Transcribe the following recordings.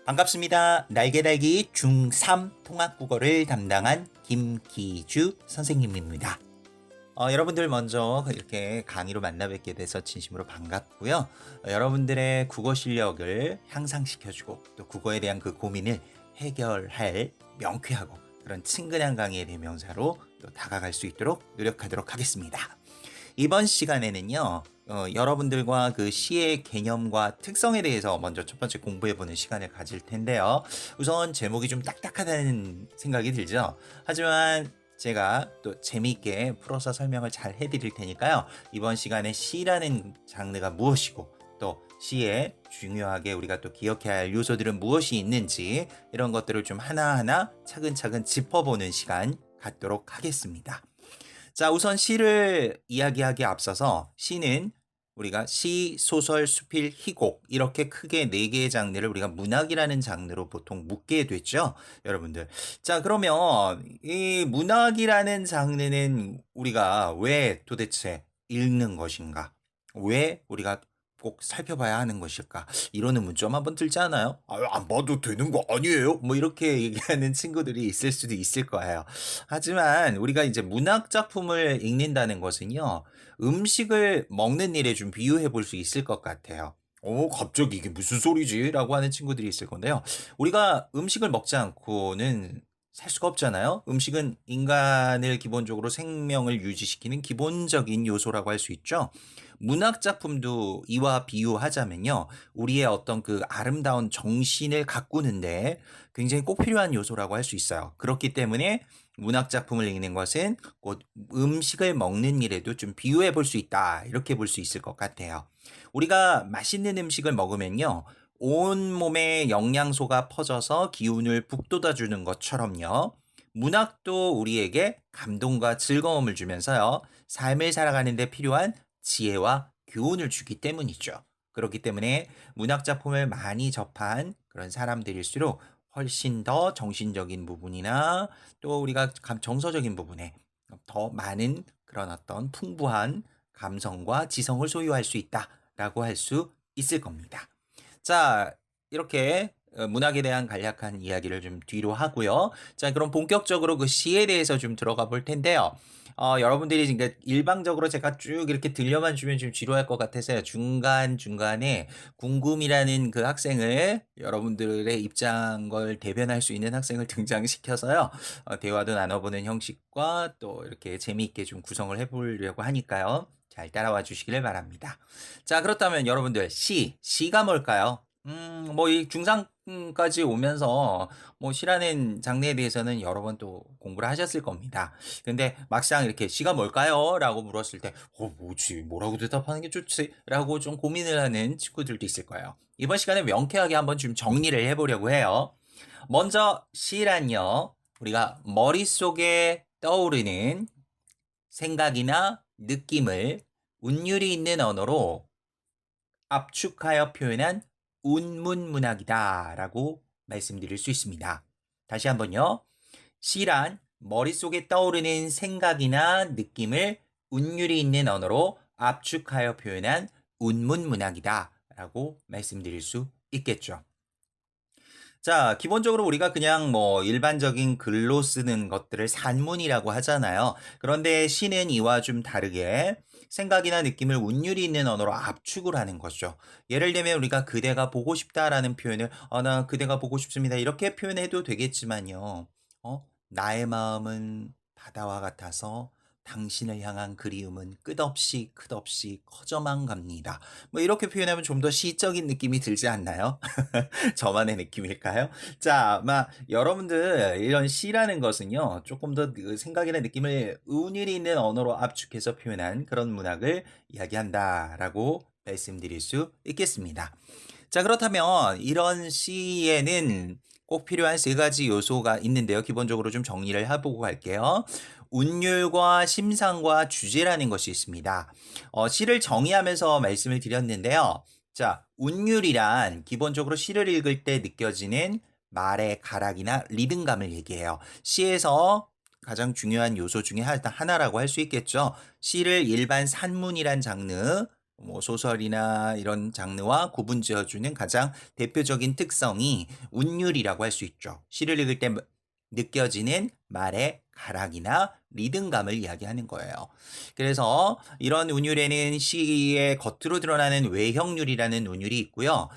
반갑습니다. 날개달기 중3 통합국어를 담당한 김기주 선생님입니다. 여러분들 먼저 이렇게 강의로 만나 뵙게 돼서 진심으로 반갑고요. 여러분들의 국어 실력을 향상시켜주고 또 국어에 대한 그 고민을 해결할 명쾌하고 그런 친근한 강의의 대명사로 또 다가갈 수 있도록 노력하도록 하겠습니다. 이번 시간에는요, 여러분들과 그 시의 개념과 특성에 대해서 먼저 첫 번째 공부해보는 시간을 가질 텐데요. 우선 제목이 좀 딱딱하다는 생각이 들죠. 하지만 제가 또 재미있게 풀어서 설명을 잘 해드릴 테니까요. 이번 시간에 시라는 장르가 무엇이고 또 시에 중요하게 우리가 또 기억해야 할 요소들은 무엇이 있는지 이런 것들을 좀 하나하나 차근차근 짚어보는 시간 갖도록 하겠습니다. 자, 우선 시를 이야기하기에 앞서서 시는 우리가 시, 소설, 수필, 희곡 이렇게 크게 4개의 장르를 우리가 문학이라는 장르로 보통 묶게 됐죠, 여러분들. 자, 그러면 이 문학이라는 장르는 우리가 왜 도대체 읽는 것인가? 왜 우리가 꼭 살펴봐야 하는 것일까? 이런 의문점 한번 들지 않아요? 안 봐도 되는 거 아니에요? 뭐 이렇게 얘기하는 친구들이 있을 수도 있을 거예요. 하지만 우리가 이제 문학 작품을 읽는다는 것은요, 음식을 먹는 일에 좀 비유해 볼 수 있을 것 같아요. 갑자기 이게 무슨 소리지? 라고 하는 친구들이 있을 건데요. 우리가 음식을 먹지 않고는 살 수가 없잖아요. 음식은 인간을 기본적으로 생명을 유지시키는 기본적인 요소라고 할 수 있죠. 문학 작품도 이와 비유하자면요, 우리의 어떤 그 아름다운 정신을 가꾸는데 굉장히 꼭 필요한 요소라고 할 수 있어요. 그렇기 때문에 문학 작품을 읽는 것은 곧 음식을 먹는 일에도 좀 비유해 볼 수 있다. 이렇게 볼 수 있을 것 같아요. 우리가 맛있는 음식을 먹으면요, 온몸에 영양소가 퍼져서 기운을 북돋아 주는 것처럼요. 문학도 우리에게 감동과 즐거움을 주면서요, 삶을 살아가는 데 필요한 지혜와 교훈을 주기 때문이죠. 그렇기 때문에 문학 작품을 많이 접한 그런 사람들일수록 훨씬 더 정신적인 부분이나 또 우리가 정서적인 부분에 더 많은 그런 어떤 풍부한 감성과 지성을 소유할 수 있다라고 할 수 있을 겁니다. 자, 이렇게 문학에 대한 간략한 이야기를 좀 뒤로 하고요. 자, 그럼 본격적으로 그 시에 대해서 좀 들어가 볼 텐데요. 여러분들이 그러니까 일방적으로 제가 쭉 이렇게 들려만 주면 좀 지루할 것 같아서요. 중간중간에 궁금이라는 그 학생을 여러분들의 입장을 대변할 수 있는 학생을 등장시켜서요. 대화도 나눠보는 형식과 또 이렇게 재미있게 좀 구성을 해보려고 하니까요. 잘 따라와 주시기를 바랍니다. 자, 그렇다면 여러분들 시가 뭘까요? 뭐 이 중3까지 오면서 뭐 시라는 장르에 대해서는 여러 번 또 공부를 하셨을 겁니다. 근데 막상 이렇게 "시가 뭘까요?" 라고 물었을 때 뭐지? 뭐라고 대답하는 게 좋지?" 라고 좀 고민을 하는 친구들도 있을 거예요. 이번 시간에 명쾌하게 한번 좀 정리를 해 보려고 해요. 먼저 시란요, 우리가 머릿속에 떠오르는 생각이나 느낌을 운율이 있는 언어로 압축하여 표현한 운문문학이다라고 말씀드릴 수 있습니다. 다시 한번요. 시란 머릿속에 떠오르는 생각이나 느낌을 운율이 있는 언어로 압축하여 표현한 운문문학이다라고 말씀드릴 수 있겠죠. 자, 기본적으로 우리가 그냥 뭐 일반적인 글로 쓰는 것들을 산문이라고 하잖아요. 그런데 시는 이와 좀 다르게 생각이나 느낌을 운율이 있는 언어로 압축을 하는 거죠. 예를 들면 우리가 그대가 보고 싶다라는 표현을 나 그대가 보고 싶습니다. 이렇게 표현해도 되겠지만요. 나의 마음은 바다와 같아서 당신을 향한 그리움은 끝없이 커져만 갑니다. 뭐 이렇게 표현하면 좀 더 시적인 느낌이 들지 않나요? 저만의 느낌일까요? 자, 여러분들 이런 시라는 것은요, 조금 더 그 생각이나 느낌을 운율이 있는 언어로 압축해서 표현한 그런 문학을 이야기한다라고 말씀드릴 수 있겠습니다. 자, 그렇다면 이런 시에는 꼭 필요한 3가지 요소가 있는데요. 기본적으로 좀 정리를 해보고 갈게요. 운율과 심상과 주제라는 것이 있습니다. 시를 정의하면서 말씀을 드렸는데요. 자, 운율이란 기본적으로 시를 읽을 때 느껴지는 말의 가락이나 리듬감을 얘기해요. 시에서 가장 중요한 요소 중에 하나라고 할 수 있겠죠. 시를 일반 산문이란 장르, 뭐 소설이나 이런 장르와 구분지어주는 가장 대표적인 특성이 운율이라고 할 수 있죠. 시를 읽을 때 느껴지는 말의 가락이나 리듬감을 이야기하는 거예요. 그래서 이런 운율에는 시의 겉으로 드러나는 외형률이라는 운율이 있고요.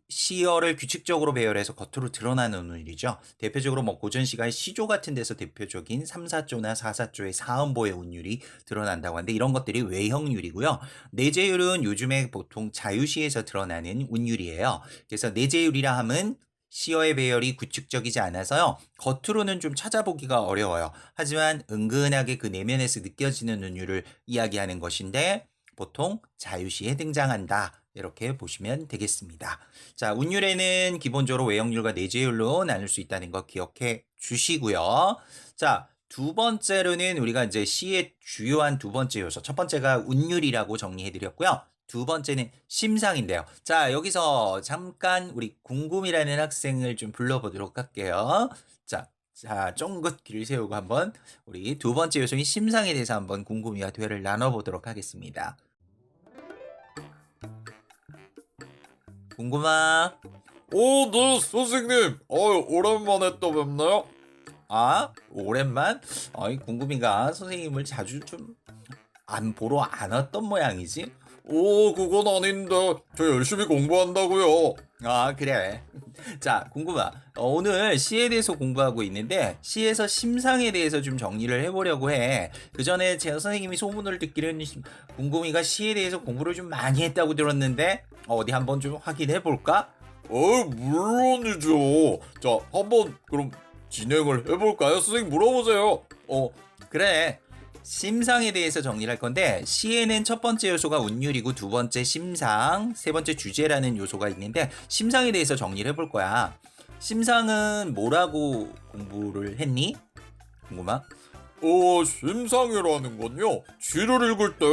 시어를 규칙적으로 배열해서 겉으로 드러나는 운율이죠. 대표적으로 뭐 고전시가의 시조 같은 데서 대표적인 3, 4조나 4, 4조의 사음보의 운율이 드러난다고 하는데 이런 것들이 외형률이고요. 내재율은 요즘에 보통 자유시에서 드러나는 운율이에요. 그래서 내재율이라 함은 시어의 배열이 규칙적이지 않아서요. 겉으로는 좀 찾아보기가 어려워요. 하지만 은근하게 그 내면에서 느껴지는 운율을 이야기하는 것인데 보통 자유시에 등장한다. 이렇게 보시면 되겠습니다. 자, 운율에는 기본적으로 외형률과 내재율로 나눌 수 있다는 거 기억해 주시고요. 자, 두 번째로는 우리가 이제 시의 주요한 두 번째 요소. 첫 번째가 운율이라고 정리해 드렸고요. 두 번째는 심상인데요. 자, 여기서 잠깐 우리 궁금이라는 학생을 좀 불러보도록 할게요. 자, 쫑긋 귀를 세우고 한번 우리 두 번째 요소인 심상에 대해서 한번 궁금이와 대화를 나눠보도록 하겠습니다. 궁금아. 네, 선생님. 오랜만에 또 뵙나요? 아, 오랜만? 궁금이가 선생님을 자주 좀 안 보러 안 왔던 모양이지? 그건 아닌데. 저 열심히 공부한다고요. 아, 그래. 자, 궁금아. 오늘 시에 대해서 공부하고 있는데 시에서 심상에 대해서 좀 정리를 해보려고 해. 그 전에 제 선생님이 소문을 듣기로는 궁금이가 시에 대해서 공부를 좀 많이 했다고 들었는데 어디 한번 좀 확인해 볼까? 물론이죠. 자, 한번 그럼 진행을 해볼까요? 선생님 물어보세요. 그래. 심상에 대해서 정리를 할 건데 시에는 첫 번째 요소가 운율이고 두 번째 심상, 세 번째 주제라는 요소가 있는데 심상에 대해서 정리를 해볼 거야. 심상은 뭐라고 공부를 했니? 궁금하? 심상이라는 건요. 시를 읽을 때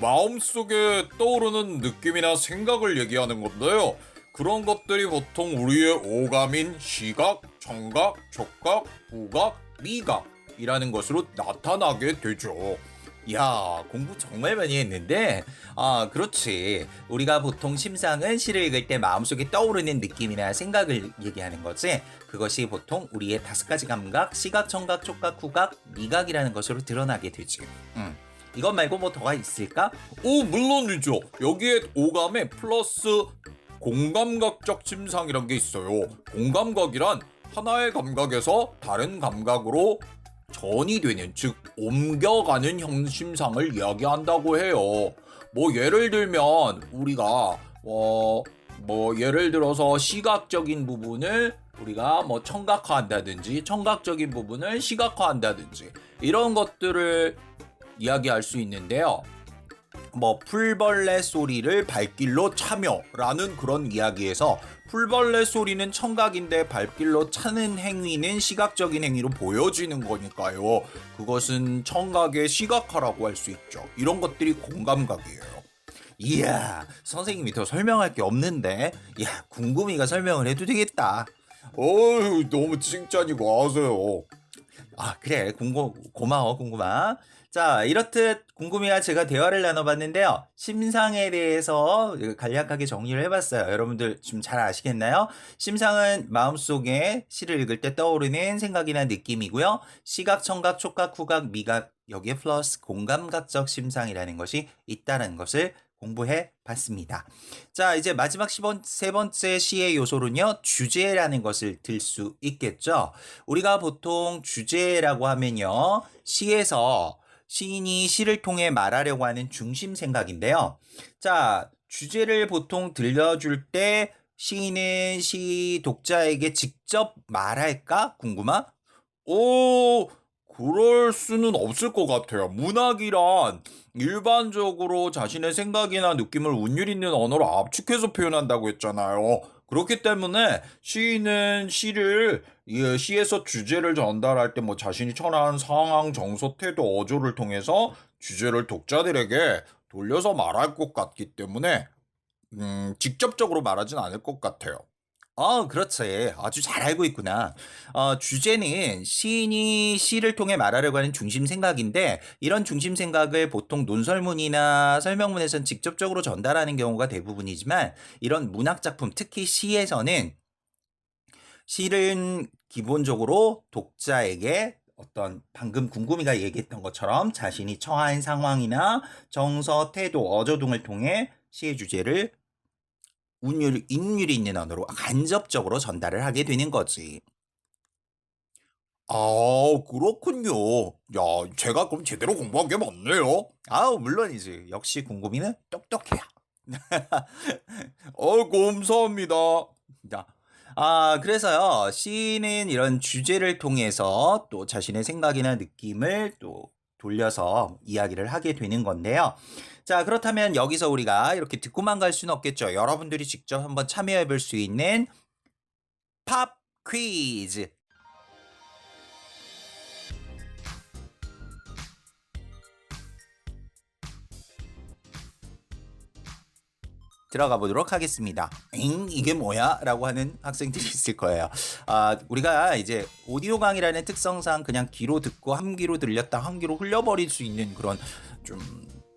마음속에 떠오르는 느낌이나 생각을 얘기하는 건데요. 그런 것들이 보통 우리의 오감인 시각, 청각, 촉각, 후각, 미각이라는 것으로 나타나게 되죠. 야, 공부 정말 많이 했는데, 그렇지. 우리가 보통 심상은 시를 읽을 때 마음속에 떠오르는 느낌이나 생각을 얘기하는 거지. 그것이 보통 우리의 5가지 감각, 시각, 청각, 촉각, 후각, 미각이라는 것으로 드러나게 되지. 이것 말고 뭐 더가 있을까? 물론이죠. 여기에 오감에 플러스 공감각적 심상이란 게 있어요. 공감각이란 하나의 감각에서 다른 감각으로 전이 되는, 즉 옮겨가는 심상을 이야기한다고 해요. 뭐 예를 들면 우리가 예를 들어서 시각적인 부분을 우리가 뭐 청각화한다든지 청각적인 부분을 시각화한다든지 이런 것들을 이야기할 수 있는데요. 뭐 풀벌레 소리를 발길로 차며라는 그런 이야기에서 풀벌레 소리는 청각인데 발길로 차는 행위는 시각적인 행위로 보여지는 거니까요. 그것은 청각의 시각화라고 할 수 있죠. 이런 것들이 공감각이에요. 이야, 선생님이 더 설명할 게 없는데, 야, 궁금이가 설명을 해도 되겠다. 너무 칭찬이고 하세요. 그래. 고마워, 궁금아. 자, 이렇듯 궁금이와 제가 대화를 나눠봤는데요. 심상에 대해서 간략하게 정리를 해봤어요. 여러분들 좀 잘 아시겠나요? 심상은 마음속에 시를 읽을 때 떠오르는 생각이나 느낌이고요. 시각, 청각, 촉각, 후각, 미각, 여기에 플러스 공감각적 심상이라는 것이 있다는 것을 공부해 봤습니다. 자, 이제 마지막 세 번째 시의 요소로는요, 주제라는 것을 들 수 있겠죠. 우리가 보통 주제라고 하면요, 시에서 시인이 시를 통해 말하려고 하는 중심 생각인데요. 자, 주제를 보통 들려줄 때 시인은 시 독자에게 직접 말할까? 궁금하? 그럴 수는 없을 것 같아요. 문학이란 일반적으로 자신의 생각이나 느낌을 운율 있는 언어로 압축해서 표현한다고 했잖아요. 그렇기 때문에 시인은 시에서 주제를 전달할 때 뭐 자신이 처한 상황, 정서, 태도, 어조를 통해서 주제를 독자들에게 돌려서 말할 것 같기 때문에 직접적으로 말하진 않을 것 같아요. 그렇지. 아주 잘 알고 있구나. 주제는 시인이 시를 통해 말하려고 하는 중심 생각인데, 이런 중심 생각을 보통 논설문이나 설명문에선 직접적으로 전달하는 경우가 대부분이지만, 이런 문학작품, 특히 시에서는 시는 기본적으로 독자에게 어떤 방금 궁금이가 얘기했던 것처럼 자신이 처한 상황이나 정서, 태도, 어조 등을 통해 시의 주제를 인율이 있는 언어로 간접적으로 전달을 하게 되는 거지. 아, 그렇군요. 야, 제가 그럼 제대로 공부한 게 맞네요. 물론이지. 역시 궁금이는 똑똑해요. 감사합니다. 자, 그래서요, 시인은 이런 주제를 통해서 또 자신의 생각이나 느낌을 또 돌려서 이야기를 하게 되는 건데요. 자, 그렇다면 여기서 우리가 이렇게 듣고만 갈 수는 없겠죠. 여러분들이 직접 한번 참여해 볼 수 있는 팝 퀴즈. 들어가 보도록 하겠습니다. 이게 뭐야? 라고 하는 학생들이 있을 거예요. 우리가 이제 오디오 강의라는 특성상 그냥 귀로 듣고 한 귀로 들렸다 한 귀로 흘려버릴 수 있는 그런 좀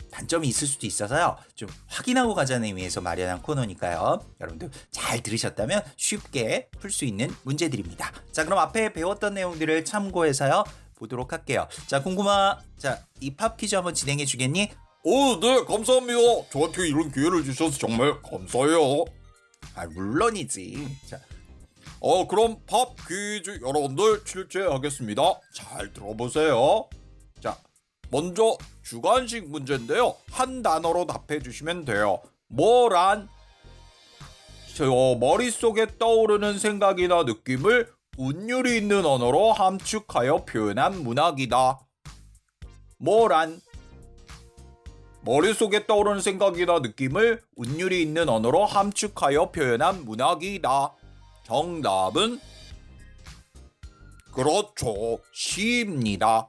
단점이 있을 수도 있어서요. 좀 확인하고 가자는 의미에서 마련한 코너니까요. 여러분들 잘 들으셨다면 쉽게 풀 수 있는 문제들입니다. 자, 그럼 앞에 배웠던 내용들을 참고해서요. 보도록 할게요. 자, 자, 이 팝 퀴즈 한번 진행해 주겠니? 네, 감사합니다. 저한테 이런 기회를 주셔서 정말 감사해요. 물론이지. 자, 그럼 팝 퀴즈 여러분들 출제하겠습니다. 잘 들어보세요. 자, 먼저 주관식 문제인데요. 한 단어로 답해 주시면 돼요. 뭐란 머릿속에 떠오르는 생각이나 느낌을 운율이 있는 언어로 함축하여 표현한 문학이다. 뭐란 머릿속에 떠오르는 생각이나 느낌을 운율이 있는 언어로 함축하여 표현한 문학이다. 정답은 그렇죠. 시입니다.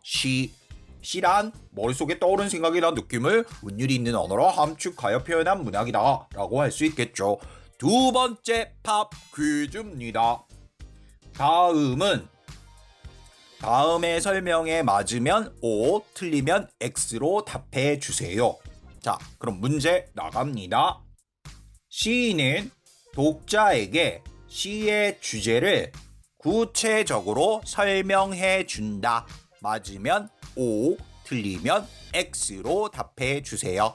시란 머릿속에 떠오르는 생각이나 느낌을 운율이 있는 언어로 함축하여 표현한 문학이다 라고 할 수 있겠죠. 두 번째 팝 퀴즈입니다. 다음의 설명에 맞으면 O, 틀리면 X로 답해 주세요. 자, 그럼 문제 나갑니다. 시인은 독자에게 시의 주제를 구체적으로 설명해 준다. 맞으면 O, 틀리면 X로 답해 주세요.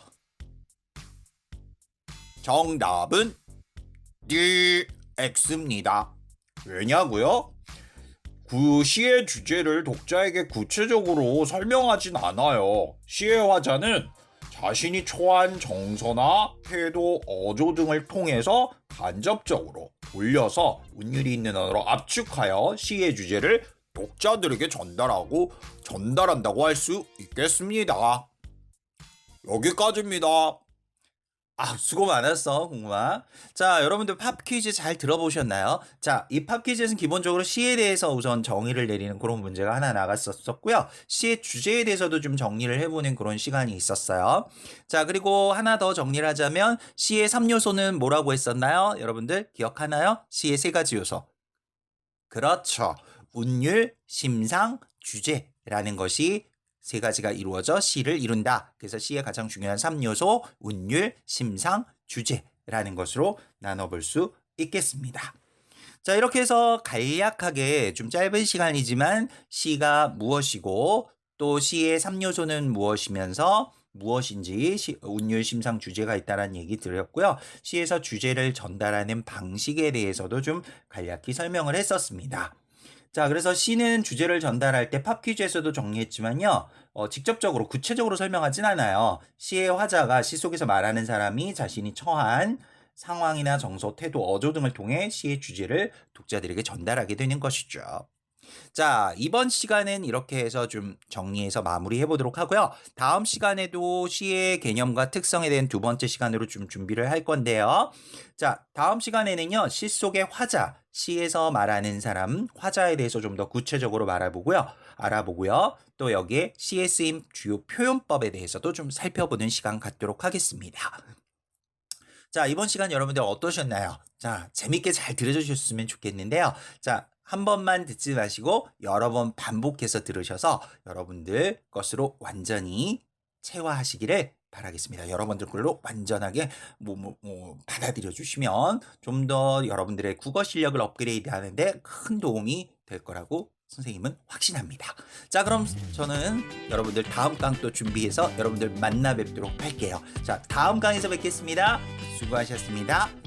정답은 D, X입니다. 왜냐고요? 시의 주제를 독자에게 구체적으로 설명하진 않아요. 시의 화자는 자신이 처한 정서나 태도, 어조 등을 통해서 간접적으로 돌려서 운율이 있는 언어로 압축하여 시의 주제를 독자들에게 전달한다고 할 수 있겠습니다. 여기까지입니다. 수고 많았어, 공부마. 자, 여러분들 팝 퀴즈 잘 들어보셨나요? 자, 이 팝 퀴즈에서는 기본적으로 시에 대해서 우선 정의를 내리는 그런 문제가 하나 나갔었고요. 시의 주제에 대해서도 좀 정리를 해보는 그런 시간이 있었어요. 자, 그리고 하나 더 정리를 하자면 시의 3요소는 뭐라고 했었나요? 여러분들 기억하나요? 시의 3가지 요소. 그렇죠. 운율, 심상, 주제라는 것이 3가지가 이루어져 시를 이룬다. 그래서 시의 가장 중요한 3요소 운율, 심상, 주제라는 것으로 나눠볼 수 있겠습니다. 자, 이렇게 해서 간략하게 좀 짧은 시간이지만 시가 무엇이고 또 시의 3요소는 무엇이면서 무엇인지 운율, 심상, 주제가 있다는 얘기 드렸고요. 시에서 주제를 전달하는 방식에 대해서도 좀 간략히 설명을 했었습니다. 자, 그래서 시는 주제를 전달할 때 팝 퀴즈에서도 정리했지만요. 직접적으로 구체적으로 설명하진 않아요. 시의 화자가 시 속에서 말하는 사람이 자신이 처한 상황이나 정서, 태도, 어조 등을 통해 시의 주제를 독자들에게 전달하게 되는 것이죠. 자, 이번 시간은 이렇게 해서 좀 정리해서 마무리해 보도록 하고요. 다음 시간에도 시의 개념과 특성에 대한 두 번째 시간으로 좀 준비를 할 건데요. 자, 다음 시간에는요. 시 속의 화자, 시에서 말하는 사람, 화자에 대해서 좀 더 구체적으로 알아보고요. 또 여기에 시에 쓰임 주요 표현법에 대해서도 좀 살펴보는 시간 갖도록 하겠습니다. 자, 이번 시간 여러분들 어떠셨나요? 자, 재밌게 잘 들어주셨으면 좋겠는데요. 자, 한 번만 듣지 마시고 여러 번 반복해서 들으셔서 여러분들 것으로 완전히 체화하시기를 바라겠습니다. 여러분들 걸로 완전하게 받아들여 주시면 좀 더 여러분들의 국어 실력을 업그레이드 하는데 큰 도움이 될 거라고 선생님은 확신합니다. 자, 그럼 저는 여러분들 다음 강 또 준비해서 여러분들 만나 뵙도록 할게요. 자, 다음 강에서 뵙겠습니다. 수고하셨습니다.